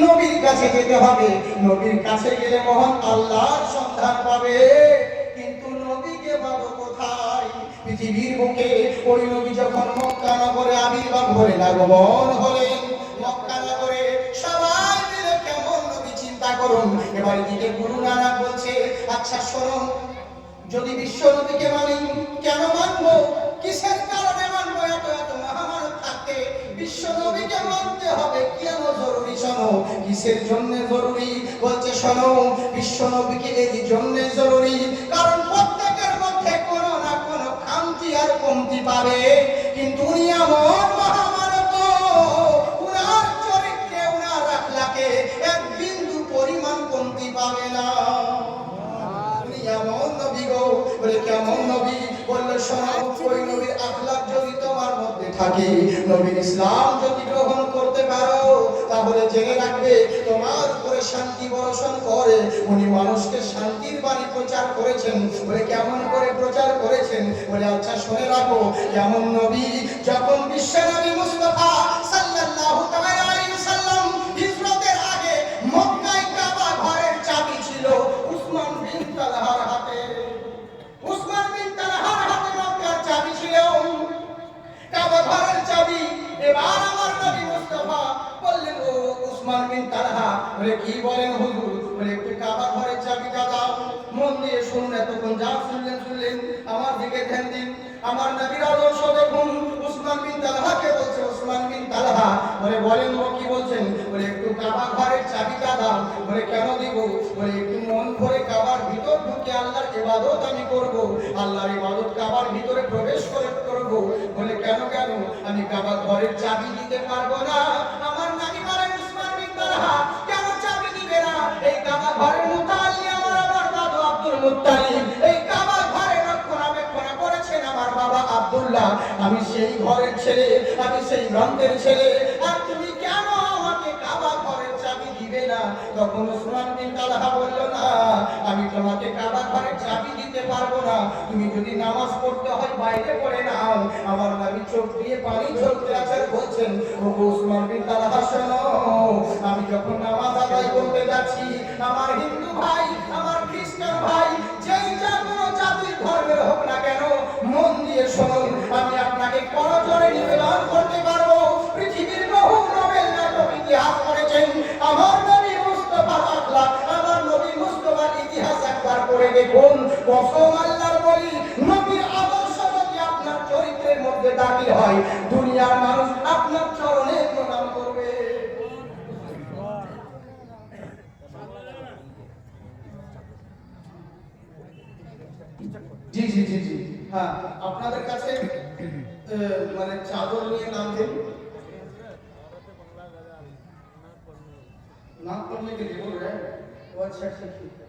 নবীর কাছে যেতে হবে, নবীর কাছে গেলে মহান আল্লাহর সন্ধান পাবে। কিন্তু নবীকে পাবো কোথায়? পৃথিবীর বুকে ওই নবী যখন মক্কা নগরে আবির্ভাব হলেন, আগমন হলেন মক্কা নগরে, সবাই মিলে কেমন নবী চিন্তা করুন। এবার দিকে গুরু নানক বলছে, আচ্ছা শোনো, যদি বিশ্ব নবীকে মানি, কেন মানবো, কিসের কারণে মানবো? এত এত মহামানব থাকতে বিশ্ব নবীকে মানতে হবে কেন জরুরি? শোনো, কিসের জন্য জরুরি? বলছে শোনো, বিশ্ব নবীকে এই জন্য জরুরি কারণ প্রত্যেকের মধ্যে কোনো না কোনো খামতি আর কমতি পাবে, কিন্তু উনি এমন মহামানব, উনার চরিত্রে উনার আখলাকে এক বিন্দু পরিমাণ কমতি পাবে না। এমন নবী গো। বলে কেমন নবী? বললো শোনো, ওই নবীর আখলাক যদি তোমার মধ্যে থাকে, নবীর ইসলাম যদি গ্রহণ করতে পারো, তাহলে জেনে রাখবে তোমার উপরে শান্তি বর্ষণ করে। উনি মানুষকে শান্তির বাণী প্রচার করেছেন। বলে কেমন করে প্রচার করেছেন? বলে আচ্ছা শুনে রাখো, কেমন নবী? যখন বিশ্ব নবী মুস্তাফা সাল্লাল্লাহু তাআলা আলাইহি ওয়াসাল্লাম হিজরতের আগে মক্কায় কাবা ঘরের চাবি ছিল উসমান বিন তালহার হাতে। উসমান বিন তালহার হাতে মক্কার চাবি ছিল, কাবা ঘরের চাবি। এবার আমার নবী মুস্তাফা বললেন, ও উসমান বিন তালহা, বলে কি বলেন হুজুর? বলে একটু কাবা ঘরের চাবিটা দাও। মন দিয়ে শুনুন, এতক্ষণ যা শুনলেন আমার দিকে ধ্যান দিন। আমার নবীর আদর্শ দেখুন। উসমান বিন তালহাকে বলছে, উসমান বিন তালহা, বলে বলেন ও কি বলছেন? বলে একটু কাবা ঘরের চাবিটা দাও। বলে কেন দিব? বলে একটু মন ভরে কাবার ভিতর ঢুকে আল্লাহর ইবাদত আমি করব, আল্লাহর ইবাদত কাবার ভিতরে প্রবেশ করে করব। বলে কেন কেন? আমি কাবা ঘরের চাবি দিতে পারবো না। আমার নবী বলেন, উসমান বিন তালহা কেন চাবি দিবে না? এই কাবা ঘরের মুতাল্লি আমার দাদু আব্দুল মুত্তালিব, এই কাবা ঘরে রক্ষণাবেক্ষণ করেছেন আমার বাবা আব্দুল্লাহ। আমি সেই ঘরের ছেলে, আমি সেই গ্রন্থের ছেলে, আর তুমি কেন আমাকে কাবা ঘরের চাবি দিবে না? তখন উসমান বিন তালহা বলল, না, আমি তোমাকে কাবা ঘরের চাবি দিতে পারবো না। তুমি যদি নামাজ পড়তে হয় বাইরে পড়ে নাও। আমার নবী চোখ দিয়ে পানি ঝরতে আছে, বলছেন, ও উসমান বিন তালহা শোনো, আমি যখন নামাজ আদায় করতে যাচ্ছি, আমার হিন্দু ভাই, আমার খ্রিস্টান ভাই, যেই যা কোনো জাতির ধর্মের হোক না কেন, মন দিয়ে শুনুন, আমি আপনাকে করজোড়ে নিবেদন করতে পারবো, পৃথিবীর বহু নোবেল নাটক ইতিহাস করেছেন আমার নবী মুস্তাফার আখলাক, আমার নবী মুস্তাফার ইতিহাস একবার পড়ে দেখুন। কসম আল্লাহর বলি, নবীর আদর্শ যদি আপনার চরিত্রের মধ্যে দাখিল হয়, দুনিয়ার মানুষ আপনার চরণে প্রণাম করবে। জি জি জি জি, হ্যাঁ, আপনাদের কাছে মানে চাদর নিয়ে নাম দিন। नाम पढ़ने के लिए बोल रहे हैं? वो अच्छा ठीक है।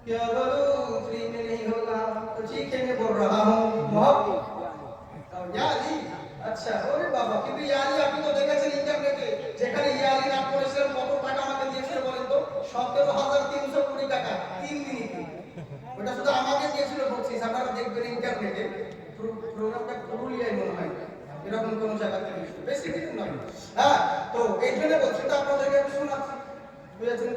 क्या बोलूं, फ्री में नहीं होगा तो ठीक है, मैं बोल रहा हूँ मोहब्बत और याली। अच्छा ওরে বাবা, কিন্তু ইয়ালি আপনি তো দেখেছেন ইন্টারনেটে, যেখানে ইয়ালি নাম করেছিলেন কত টাকা আমাকে দিয়েছিল বলেন তো? 17,300 কোটি টাকা 3 মিনিটে। ওটা শুধু আমাকে দিয়েছিল বকশিস। আপনারা দেখবেন ইন্টারনেটে, প্রোগ্রামটা পুরুলিয়ায় মনে হয়, এরকম কোন জায়গা থেকে বেশি কিছু নয়। হ্যাঁ, তো এই জন্য বলছি, তো আপনাদেরকে শোনাচ্ছি, বুঝেছেন?